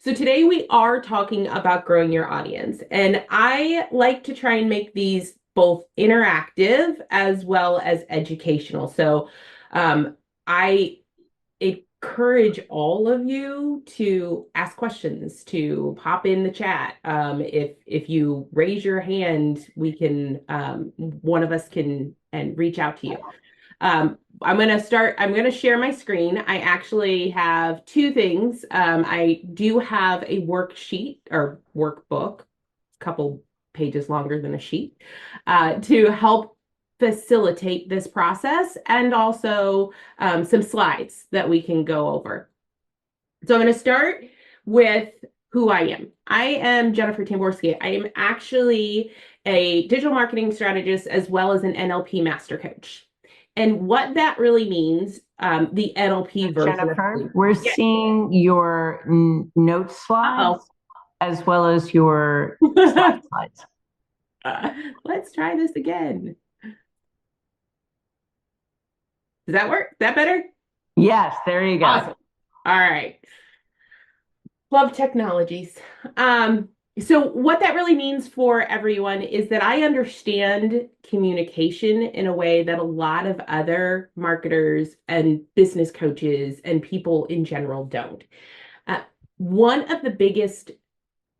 So today we are talking about growing your audience, and I like to try and make these both interactive as well as educational. Um, I encourage all of you to ask questions, to pop in the chat. If you raise your hand, we can one of us can and reach out to you. I'm going to share my screen. I actually have two things. I do have a worksheet or workbook, a couple pages longer than a sheet, to help facilitate this process, and also some slides that we can go over. So I'm going to start with who I am. I am Jennifer Tamborski. I am actually a digital marketing strategist as well as an NLP master coach. And what that really means, the NLP version of Jennifer, we're seeing your note slides uh-oh. as well as your slides. Let's try this again. Does that work? Is that better? Yes, there you go. Awesome. All right. Love technologies. So what that really means for everyone is that I understand communication in a way that a lot of other marketers and business coaches and people in general don't. Uh, One of the biggest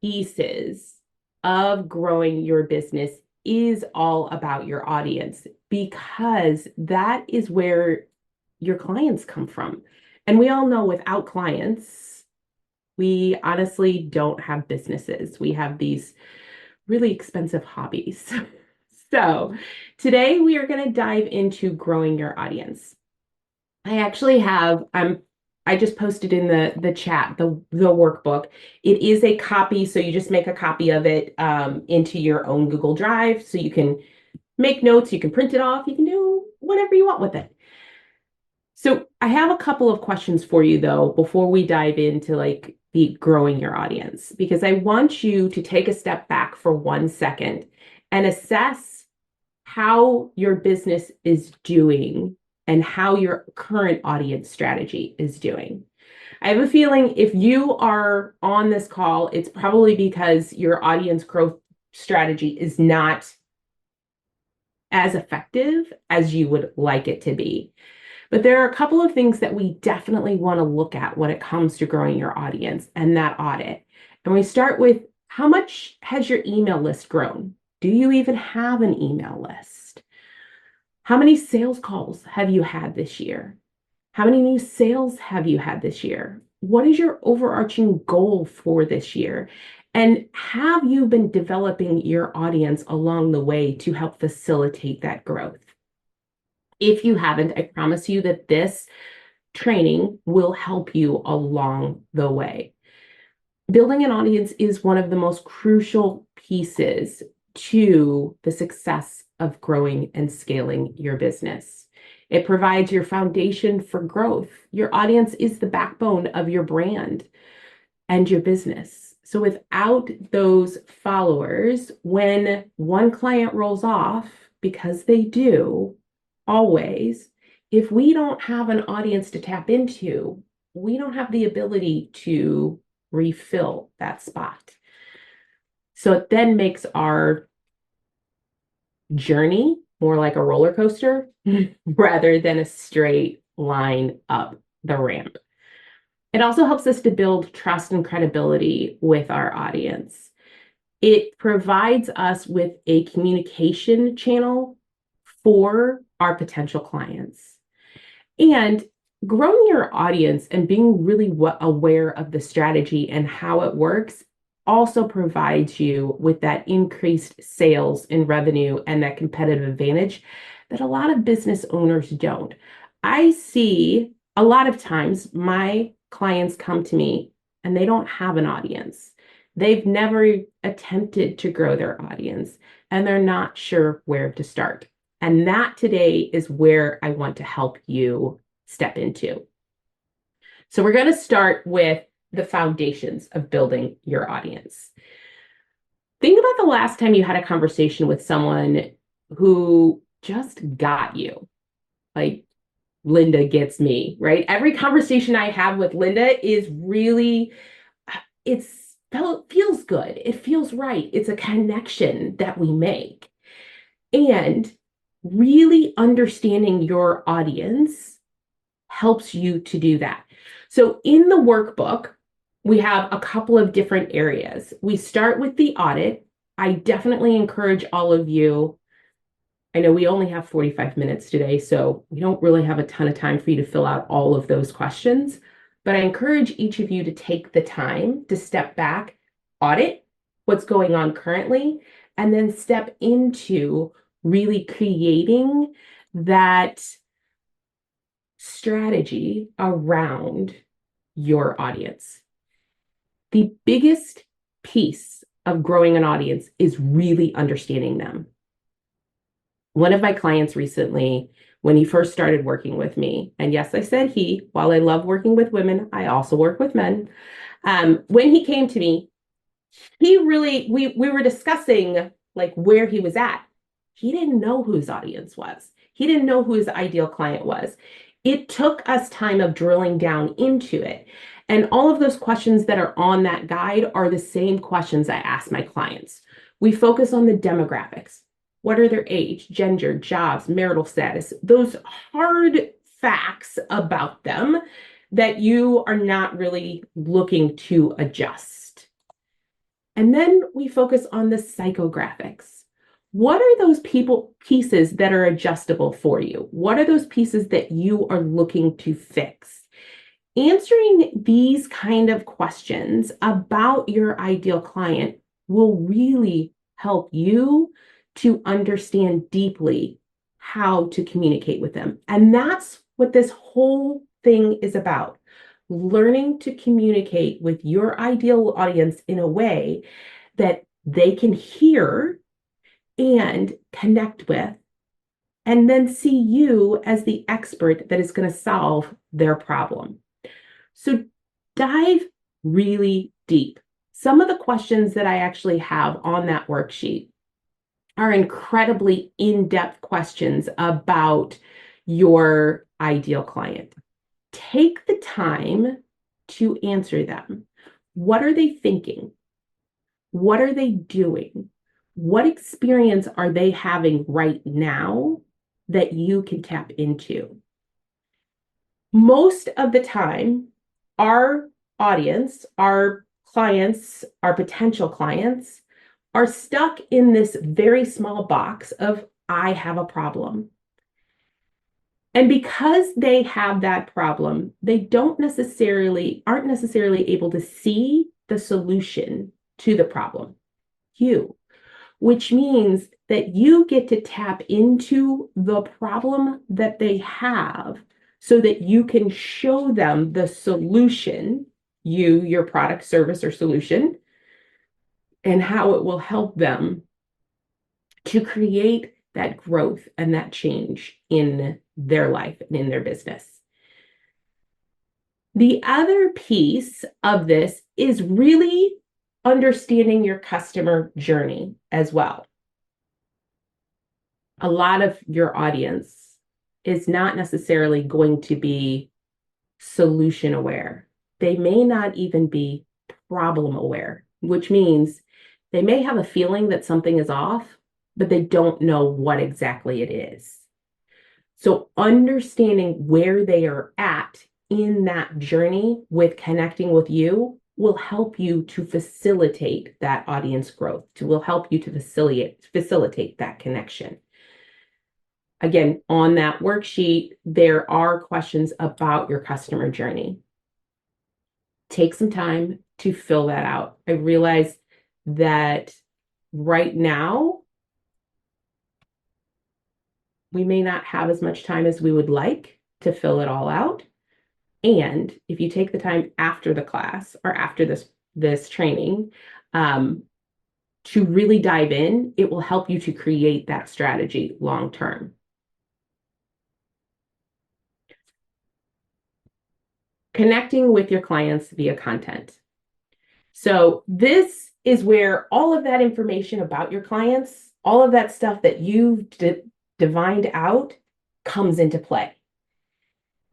pieces of growing your business is all about your audience, because that is where your clients come from. And we all know without clients, we honestly don't have businesses. We have these really expensive hobbies. So today we are going to dive into growing your audience. I actually have, I just posted in the chat the workbook. It is a copy, so you just make a copy of it into your own Google Drive, so you can make notes, you can print it off, you can do whatever you want with it. So I have a couple of questions for you though before we dive into like the growing your audience, because I want you to take a step back for 1 second and assess how your business is doing and how your current audience strategy is doing. I have a feeling if you are on this call, it's probably because your audience growth strategy is not as effective as you would like it to be. But there are a couple of things that we definitely want to look at when it comes to growing your audience and that audit. And we start with, how much has your email list grown? Do you even have an email list? How many sales calls have you had this year? How many new sales have you had this year? What is your overarching goal for this year? And have you been developing your audience along the way to help facilitate that growth? If you haven't, I promise you that this training will help you along the way. Building an audience is one of the most crucial pieces to the success of growing and scaling your business. It provides your foundation for growth. Your audience is the backbone of your brand and your business. So without those followers, when one client rolls off, because they do always, if we don't have an audience to tap into, we don't have the ability to refill that spot. So it then makes our journey more like a roller coaster rather than a straight line up the ramp. It also helps us to build trust and credibility with our audience. It provides us with a communication channel for our potential clients. And growing your audience and being really aware of the strategy and how it works also provides you with that increased sales and revenue and that competitive advantage that a lot of business owners don't. I see a lot of times my clients come to me and they don't have an audience. They've never attempted to grow their audience and they're not sure where to start. And that today is where I want to help you step into. So we're going to start with the foundations of building your audience. Think about the last time you had a conversation with someone who just got you. Like, Linda gets me, right? Every conversation I have with Linda is really, feels good. It feels right. It's a connection that we make. And really understanding your audience helps you to do that. So in the workbook, we have a couple of different areas. We start with the audit. I definitely encourage all of you. I know we only have 45 minutes today, so we don't really have a ton of time for you to fill out all of those questions. But I encourage each of you to take the time to step back, audit what's going on currently, and then step into really creating that strategy around your audience. The biggest piece of growing an audience is really understanding them. One of my clients recently, when he first started working with me, and yes, I said he, while I love working with women, I also work with men. When he came to me, we were discussing like where he was at. He didn't know who his audience was. He didn't know who his ideal client was. It took us time of drilling down into it. And all of those questions that are on that guide are the same questions I ask my clients. We focus on the demographics. What are their age, gender, jobs, marital status, those hard facts about them that you are not really looking to adjust. And then we focus on the psychographics. What are those pieces that are adjustable for you? What are those pieces that you are looking to fix? Answering these kind of questions about your ideal client will really help you to understand deeply how to communicate with them. And that's what this whole thing is about. Learning to communicate with your ideal audience in a way that they can hear and connect with, and then see you as the expert that is going to solve their problem. So dive really deep. Some of the questions that I actually have on that worksheet are incredibly in-depth questions about your ideal client. Take the time to answer them. What are they thinking? What are they doing? What experience are they having right now that you can tap into? Most of the time, our audience, our clients, our potential clients are stuck in this very small box of, I have a problem. And because they have that problem, they aren't necessarily able to see the solution to the problem, which means that you get to tap into the problem that they have so that you can show them the solution, your product, service, or solution, and how it will help them to create that growth and that change in their life and in their business. The other piece of this is really understanding your customer journey as well. A lot of your audience is not necessarily going to be solution aware. They may not even be problem aware, which means they may have a feeling that something is off, but they don't know what exactly it is. So understanding where they are at in that journey with connecting with you will help you to facilitate that audience growth, will help you to facilitate that connection. Again, on that worksheet, there are questions about your customer journey. Take some time to fill that out. I realize that right now, we may not have as much time as we would like to fill it all out. And if you take the time after the class or after this training to really dive in, it will help you to create that strategy long term. Connecting with your clients via content. So this is where all of that information about your clients, all of that stuff that you've divined out comes into play.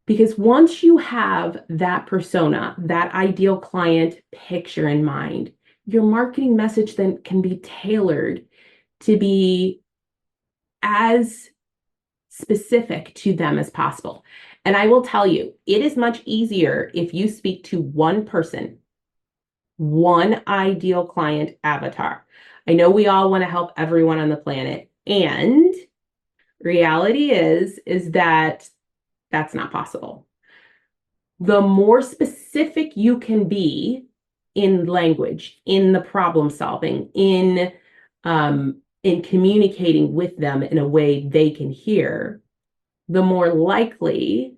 Because once you have that persona, that ideal client picture in mind, your marketing message then can be tailored to be as specific to them as possible. And I will tell you, it is much easier if you speak to one person, one ideal client avatar. I know we all want to help everyone on the planet, and reality is that that's not possible. The more specific you can be in language, in the problem solving, in communicating with them in a way they can hear, the more likely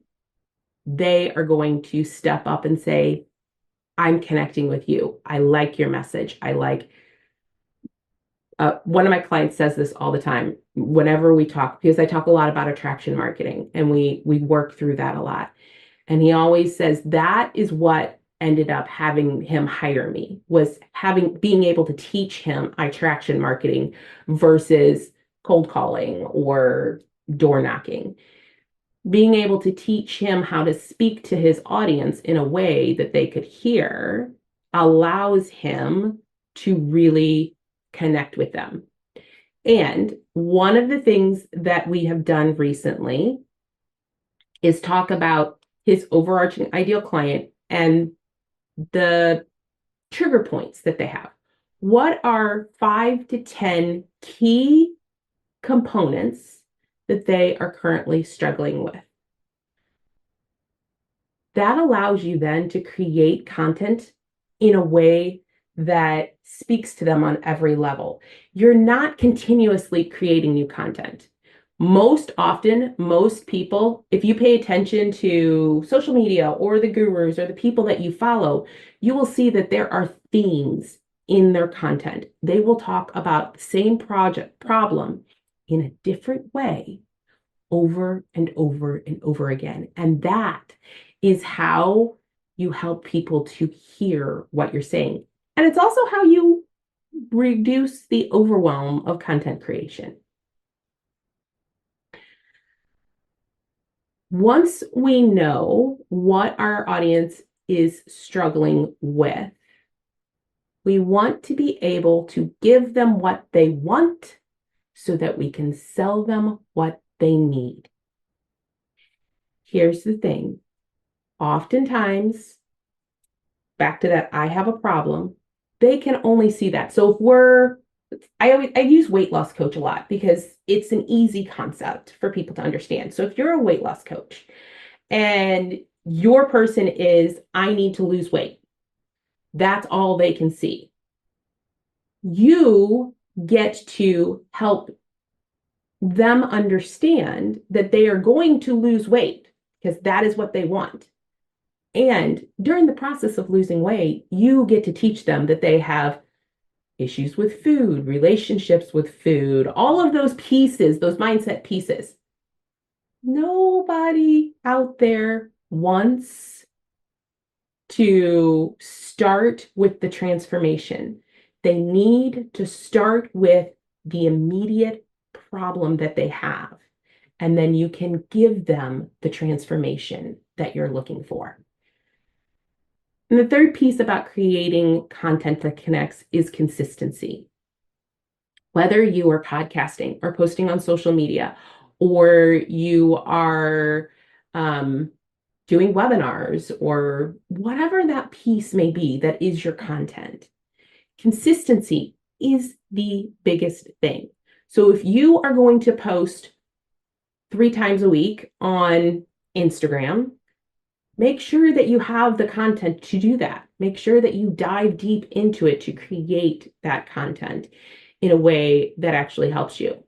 they are going to step up and say, I'm connecting with you. I like your message. I like one of my clients says this all the time whenever we talk, because I talk a lot about attraction marketing and we work through that a lot. And he always says that is what ended up having him hire me, was being able to teach him attraction marketing versus cold calling or door knocking. Being able to teach him how to speak to his audience in a way that they could hear allows him to really connect with them. And one of the things that we have done recently is talk about his overarching ideal client and the trigger points that they have. What are 5 to 10 key components that they are currently struggling with? That allows you then to create content in a way that speaks to them on every level. You're not continuously creating new content. Most often, most people, if you pay attention to social media or the gurus or the people that you follow, you will see that there are themes in their content. They will talk about the same problem in a different way over and over and over again. And that is how you help people to hear what you're saying. And it's also how you reduce the overwhelm of content creation. Once we know what our audience is struggling with, we want to be able to give them what they want so that we can sell them what they need. Here's the thing. Oftentimes, back to that, I have a problem, they can only see that. So if I use weight loss coach a lot because it's an easy concept for people to understand. So if you're a weight loss coach and your person is, I need to lose weight, that's all they can see. You get to help them understand that they are going to lose weight because that is what they want. And during the process of losing weight, you get to teach them that they have issues with food, relationships with food, all of those pieces, those mindset pieces. Nobody out there wants to start with the transformation. They need to start with the immediate problem that they have. And then you can give them the transformation that you're looking for. And the third piece about creating content that connects is consistency. Whether you are podcasting or posting on social media, or you are doing webinars, or whatever that piece may be that is your content, consistency is the biggest thing. So if you are going to post 3 times a week on Instagram, make sure that you have the content to do that. Make sure that you dive deep into it to create that content in a way that actually helps you.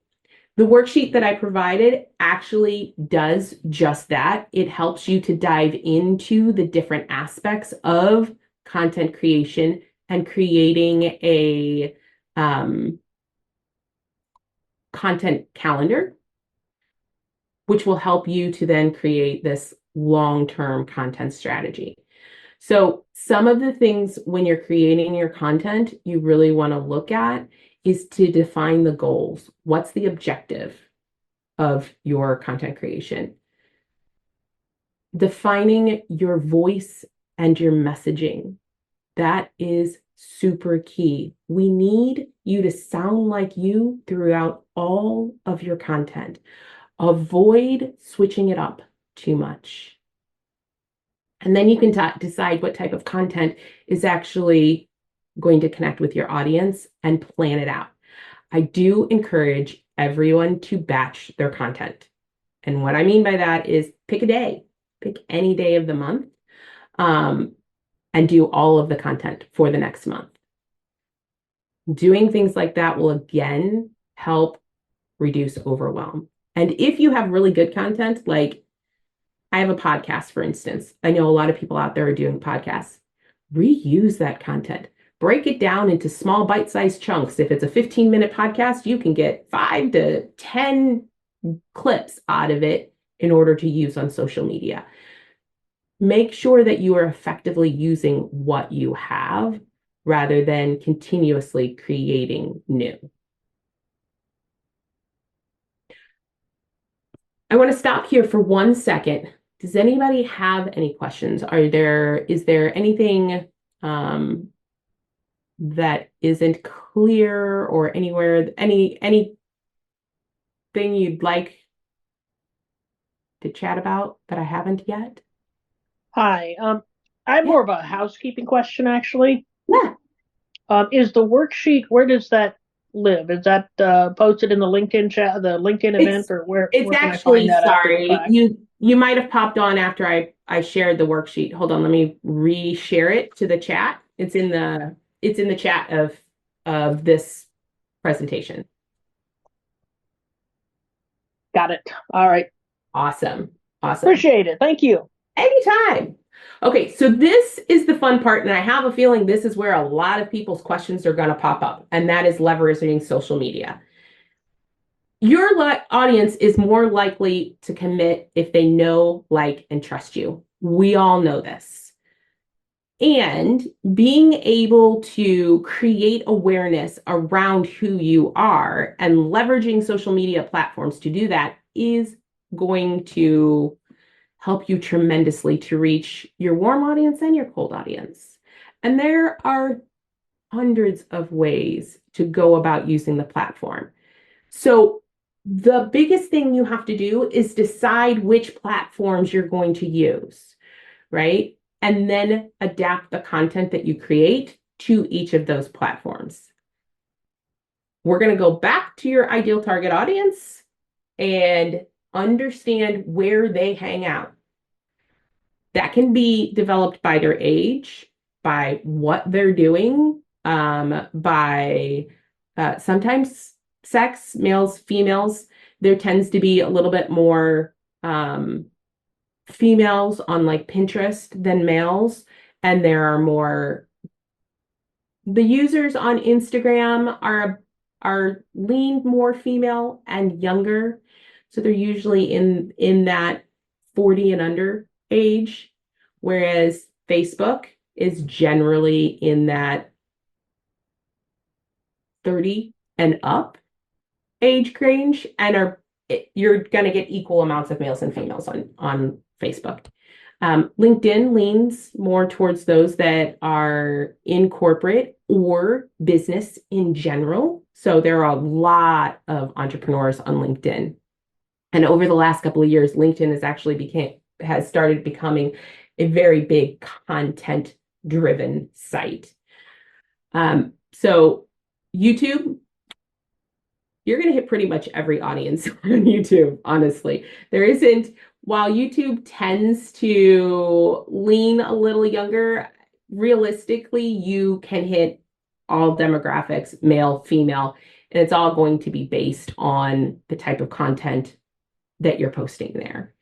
The worksheet that I provided actually does just that. It helps you to dive into the different aspects of content creation and creating a content calendar, which will help you to then create this long-term content strategy. So some of the things when you're creating your content, you really want to look at is to define the goals. What's the objective of your content creation? defining your voice and your messaging. That is super key. We need you to sound like you throughout all of your content. Avoid switching it up too much. And then you can decide what type of content is actually going to connect with your audience and plan it out. I do encourage everyone to batch their content. And what I mean by that is pick a day, pick any day of the month, um, and do all of the content for the next month. Doing things like that will again help reduce overwhelm. And if you have really good content, like I have a podcast, for instance, I know a lot of people out there are doing podcasts. Reuse that content. Break it down into small bite-sized chunks. If it's a 15-minute podcast, you can get 5 to 10 clips out of it in order to use on social media. Make sure that you are effectively using what you have rather than continuously creating new. I want to stop here for 1 second. Does anybody have any questions? Is there anything that isn't clear or anywhere, anything you'd like to chat about that I haven't yet? Hi. I have Yeah. more of a housekeeping question, actually. Yeah. Is the worksheet, where does that live? Is that posted in the LinkedIn chat, the LinkedIn event, It's or where it's can I find actually, that after the sorry, fact? you might have popped on after I shared the worksheet. Hold on, let me re-share it to the chat. It's in the chat of this presentation. Got it. All right. Awesome. Awesome. Appreciate it. Thank you. Anytime. Okay, so this is the fun part, and I have a feeling this is where a lot of people's questions are going to pop up, and that is leveraging social media. Your audience is more likely to commit if they know, like, and trust you. We all know this. And being able to create awareness around who you are and leveraging social media platforms to do that is going to help you tremendously to reach your warm audience and your cold audience. And there are hundreds of ways to go about using the platform. So the biggest thing you have to do is decide which platforms you're going to use, right? And then adapt the content that you create to each of those platforms. We're going to go back to your ideal target audience and understand where they hang out. That can be developed by their age, by what they're doing, by sometimes sex, males, females. There tends to be a little bit more females on like Pinterest than males, and there are more. The users on Instagram are leaned more female and younger, so they're usually in that 40 and under age, whereas Facebook is generally in that 30 and up age range, and you're going to get equal amounts of males and females on Facebook. LinkedIn leans more towards those that are in corporate or business in general. So there are a lot of entrepreneurs on LinkedIn. And over the last couple of years, LinkedIn has started becoming a very big content driven site. So YouTube, you're going to hit pretty much every audience on YouTube, honestly. While YouTube tends to lean a little younger, realistically, you can hit all demographics, male, female, and it's all going to be based on the type of content that you're posting there.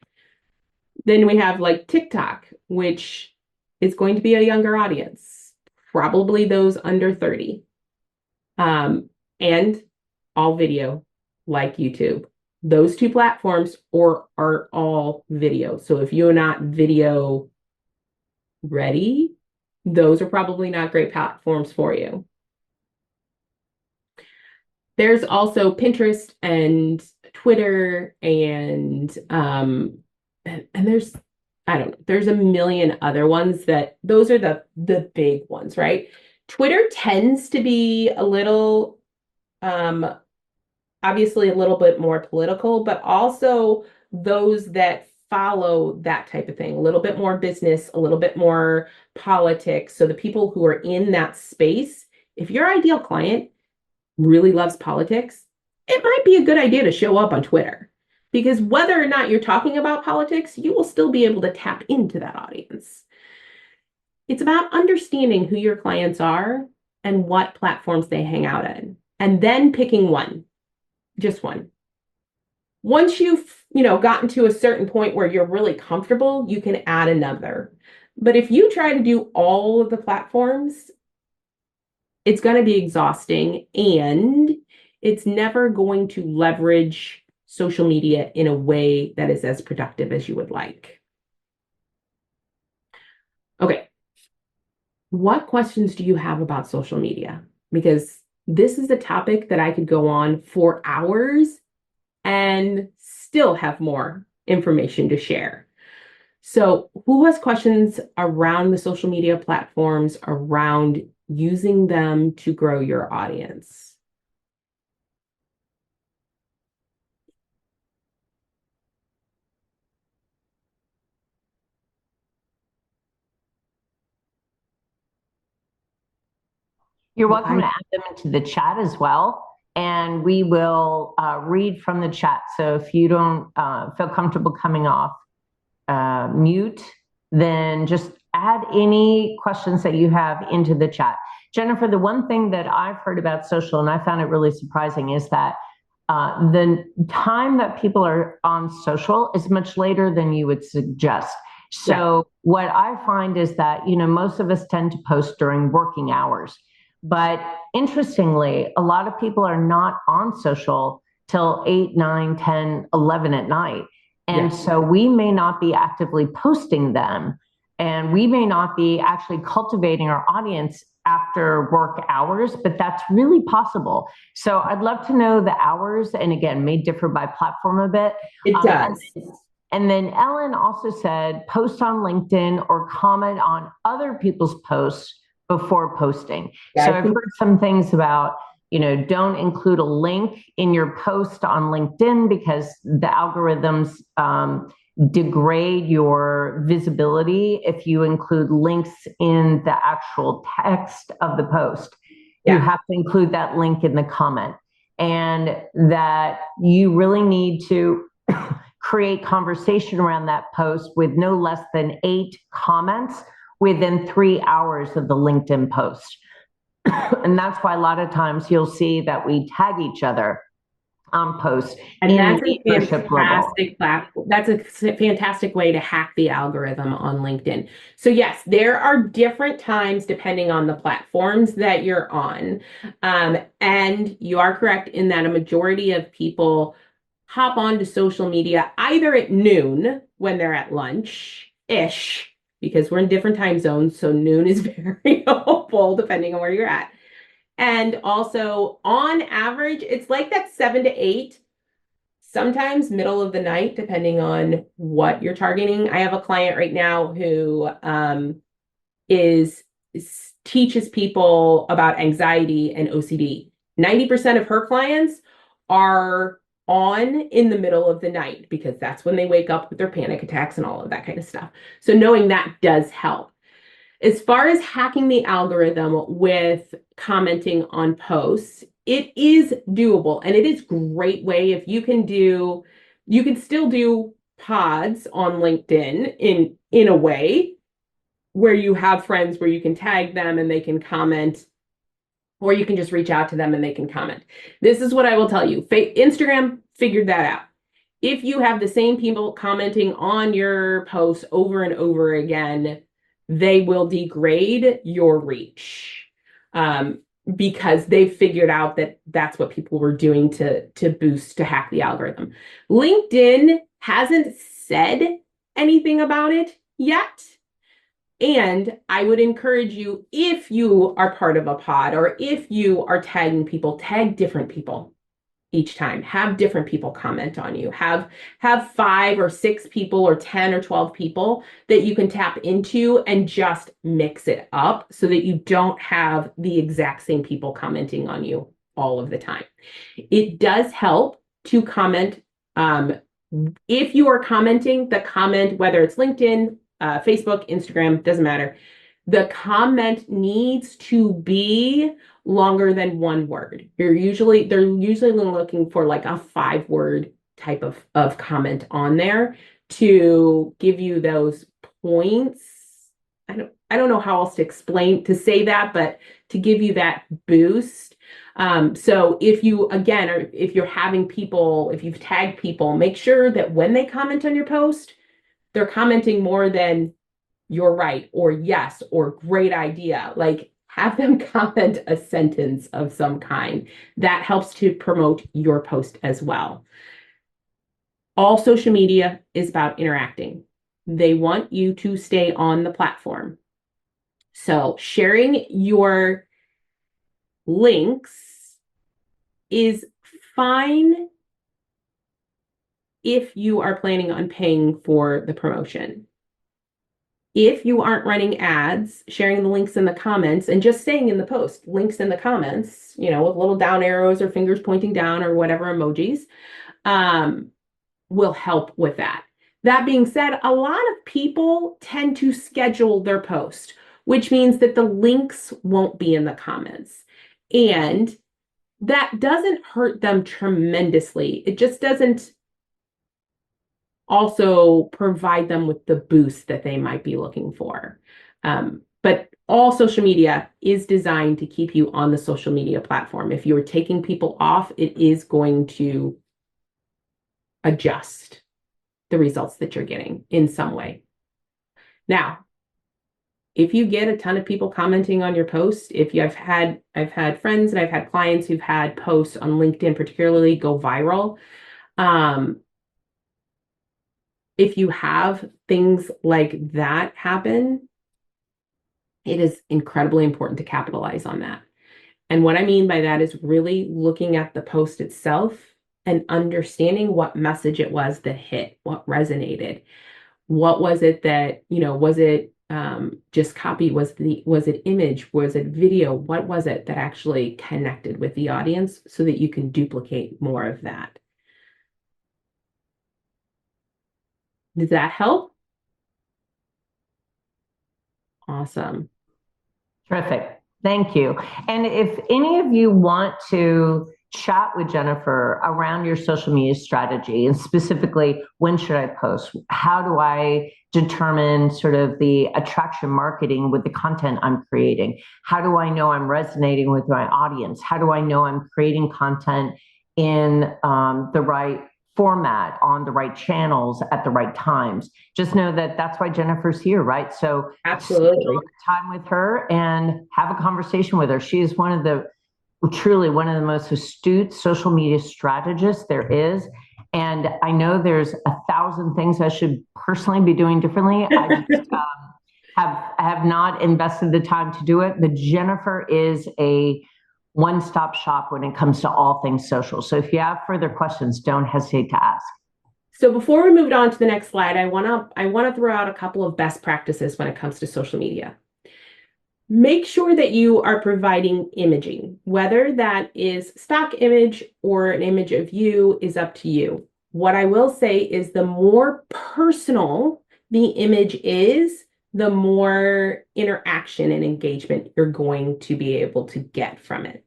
Then we have like TikTok, which is going to be a younger audience, probably those under 30. And all video like YouTube. Those two platforms are all video. So if you're not video ready, those are probably not great platforms for you. There's also Pinterest and Twitter and there's I don't know. There's a million other ones that those are the big ones, right? Twitter tends to be a little um obviously a little bit more political, but also those that follow that type of thing, a little bit more business, a little bit more politics. So the people who are in that space, if your ideal client really loves politics, it might be a good idea to show up on Twitter. Because whether or not you're talking about politics, you will still be able to tap into that audience. It's about understanding who your clients are and what platforms they hang out in, and then picking one, just one. Once you've gotten to a certain point where you're really comfortable, you can add another. But if you try to do all of the platforms, it's going to be exhausting and it's never going to leverage social media in a way that is as productive as you would like. Okay. What questions do you have about social media? Because this is a topic that I could go on for hours and still have more information to share. So, who has questions around the social media platforms, around using them to grow your audience? You're Well, welcome to add them into the chat as well. And we will read from the chat. So if you don't feel comfortable coming off mute, then just add any questions that you have into the chat. Jennifer, the one thing that I've heard about social, and I found it really surprising, is that the time that people are on social is much later than you would suggest. So what I find is that, most of us tend to post during working hours. But interestingly, a lot of people are not on social till 8, 9, 10, 11 at night. And so we may not be actively posting them, and we may not be actually cultivating our audience after work hours, but that's really possible. So I'd love to know the hours, and again, may differ by platform a bit. It does. And then Ellen also said, post on LinkedIn or comment on other people's posts before posting. So I've heard some things about, don't include a link in your post on LinkedIn because the algorithms degrade your visibility if you include links in the actual text of the post. You have to include that link in the comment, and that you really need to create conversation around that post with no less than 8 comments within 3 hours of the LinkedIn post. And that's why a lot of times you'll see that we tag each other on posts. And that's a fantastic platform. That's a fantastic way to hack the algorithm on LinkedIn. So yes, there are different times depending on the platforms that you're on. And you are correct in that a majority of people hop onto social media either at noon when they're at lunch-ish, because we're in different time zones. So noon is variable depending on where you're at. And also on average, it's like that 7 to 8, sometimes middle of the night, depending on what you're targeting. I have a client right now who teaches people about anxiety and OCD. 90% of her clients are on in the middle of the night because that's when they wake up with their panic attacks and all of that kind of stuff. So knowing that does help. As far as hacking the algorithm with commenting on posts, it is doable, and it is a great way. If you can still do pods on LinkedIn in a way where you have friends where you can tag them and they can comment, or you can just reach out to them and they can comment. This is what I will tell you. Instagram figured that out. If you have the same people commenting on your posts over and over again, they will degrade your reach, because they've figured out that that's what people were doing to hack the algorithm. LinkedIn hasn't said anything about it yet. And I would encourage you, if you are part of a pod or if you are tagging people, tag different people. each time. Have different people comment on you. Have 5 or 6 people or 10 or 12 people that you can tap into and just mix it up so that you don't have the exact same people commenting on you all of the time. It does help to comment. If you are commenting, the comment, whether it's LinkedIn, Facebook, Instagram, doesn't matter. The comment needs to be longer than 1 word. They're usually looking for like a 5-word type of comment on there to give you those points. I don't know how else to say that, but to give you that boost. So if you, again, or if you're having people, if you've tagged people, make sure that when they comment on your post, they're commenting more than "you're right" or "yes" or "great idea." Like, have them comment a sentence of some kind. That helps to promote your post as well. All social media is about interacting. They want you to stay on the platform. So sharing your links is fine if you are planning on paying for the promotion. If you aren't running ads, sharing the links in the comments and just saying in the post, links in the comments, with little down arrows or fingers pointing down or whatever emojis, will help with that. That being said, a lot of people tend to schedule their post, which means that the links won't be in the comments. And that doesn't hurt them tremendously. It just doesn't also provide them with the boost that they might be looking for. But all social media is designed to keep you on the social media platform. If you're taking people off, it is going to adjust the results that you're getting in some way. Now, if you get a ton of people commenting on your post, I've had friends and I've had clients who've had posts on LinkedIn particularly go viral. If you have things like that happen, it is incredibly important to capitalize on that. And what I mean by that is really looking at the post itself and understanding what message it was that hit, what resonated. What was it that, was it just copy? Was it image? Was it video? What was it that actually connected with the audience so that you can duplicate more of that? Does that help? Awesome. Terrific. Thank you. And if any of you want to chat with Jennifer around your social media strategy, and specifically, when should I post? How do I determine sort of the attraction marketing with the content I'm creating? How do I know I'm resonating with my audience? How do I know I'm creating content in the right format, on the right channels, at the right times? Just know that that's why Jennifer's here, right? So absolutely, time with her and have a conversation with her. She is truly one of the most astute social media strategists there is. And I know there's 1,000 things I should personally be doing differently. I just have not invested the time to do it, but Jennifer is a one-stop shop when it comes to all things social. So if you have further questions, don't hesitate to ask. So before we move on to the next slide, I want to throw out a couple of best practices when it comes to social media. Make sure that you are providing imaging, whether that is stock image or an image of you is up to you. What I will say is the more personal the image is, the more interaction and engagement you're going to be able to get from it.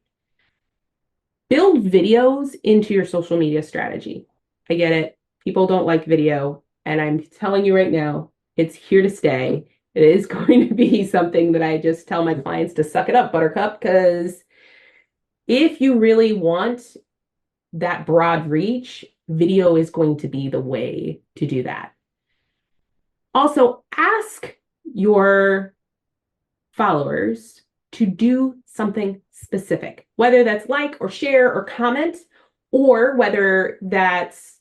Build videos into your social media strategy. I get it. People don't like video, and I'm telling you right now, it's here to stay. It is going to be something that I just tell my clients to suck it up, buttercup, because if you really want that broad reach, video is going to be the way to do that. Also, ask your followers to do something specific, whether that's like or share or comment, or whether that's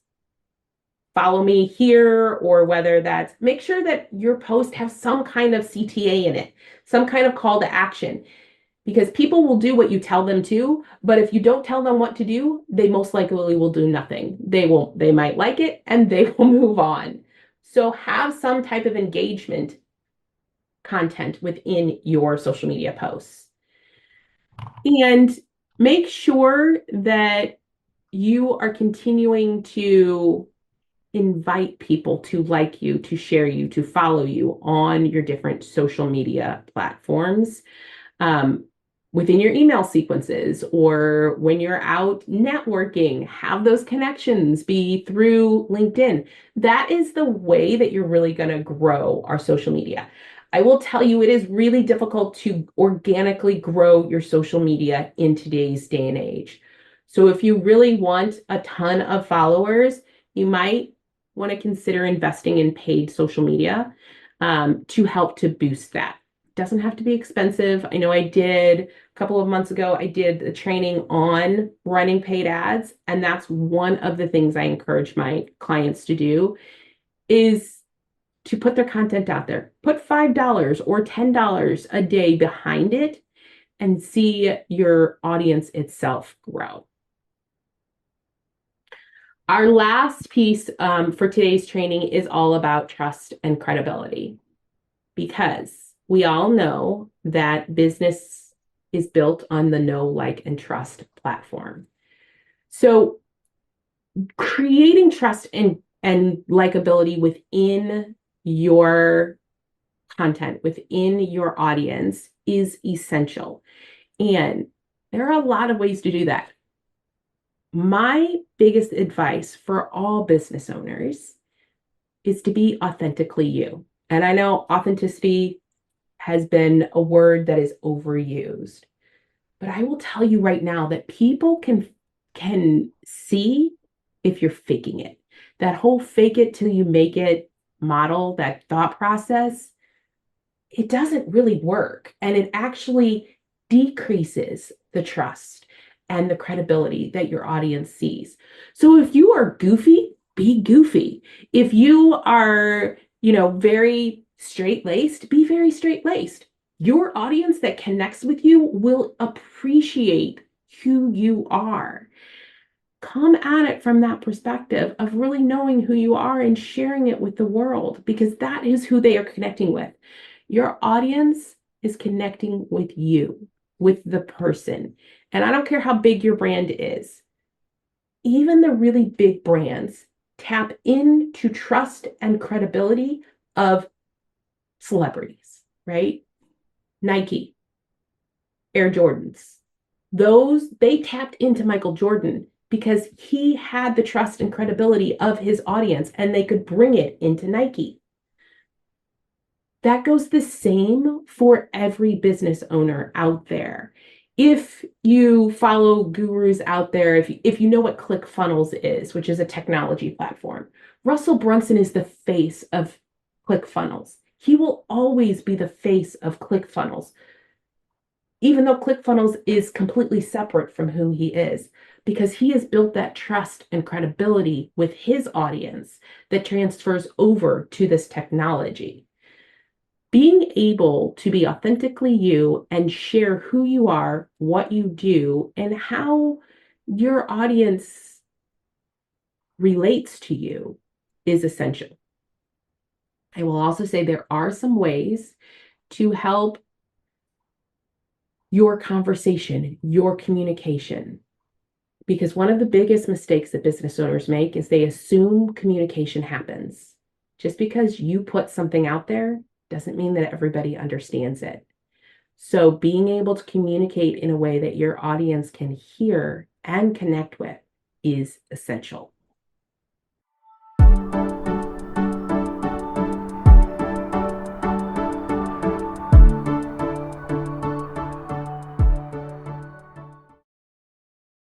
follow me here, or whether that's make sure that your post has some kind of CTA in it, some kind of call to action. because people will do what you tell them to, but if you don't tell them what to do, they most likely will do nothing. They might like it and they will move on. So have some type of engagement content within your social media posts. And make sure that you are continuing to invite people to like you, to share you, to follow you on your different social media platforms. Within your email sequences or when you're out networking, have those connections be through LinkedIn. That is the way that you're really going to grow our social media. I will tell you, it is really difficult to organically grow your social media in today's day and age. So if you really want a ton of followers, you might want to consider investing in paid social media to help to boost that. Doesn't have to be expensive. I know I did a couple of months ago, I did a training on running paid ads, and that's one of the things I encourage my clients to do is to put their content out there. Put $5 or $10 a day behind it and see your audience itself grow. Our last piece for today's training is all about trust and credibility, because we all know that business is built on the know, like, and trust platform. So creating trust and likability within your content, within your audience is essential. And there are a lot of ways to do that. My biggest advice for all business owners is to be authentically you. And I know authenticity has been a word that is overused, but I will tell you right now that people can see if you're faking it. That whole fake it till you make it model, that thought process, it doesn't really work. And it actually decreases the trust and the credibility that your audience sees. So if you are goofy, be goofy. If you are, very straight-laced, be very straight-laced. Your audience that connects with you will appreciate who you are. Come at it from that perspective of really knowing who you are and sharing it with the world, because that is who they are connecting with. Your audience is connecting with you, with the person. And I don't care how big your brand is. Even the really big brands tap into trust and credibility of celebrities, right? Nike, Air Jordans. They tapped into Michael Jordan because he had the trust and credibility of his audience, and they could bring it into Nike. That goes the same for every business owner out there. If you follow gurus out there, if you know what ClickFunnels is, which is a technology platform, Russell Brunson is the face of ClickFunnels. He will always be the face of ClickFunnels, even though ClickFunnels is completely separate from who he is, because he has built that trust and credibility with his audience that transfers over to this technology. Being able to be authentically you and share who you are, what you do, and how your audience relates to you is essential. I will also say there are some ways to help your conversation, your communication. Because one of the biggest mistakes that business owners make is they assume communication happens. Just because you put something out there doesn't mean that everybody understands it. So being able to communicate in a way that your audience can hear and connect with is essential.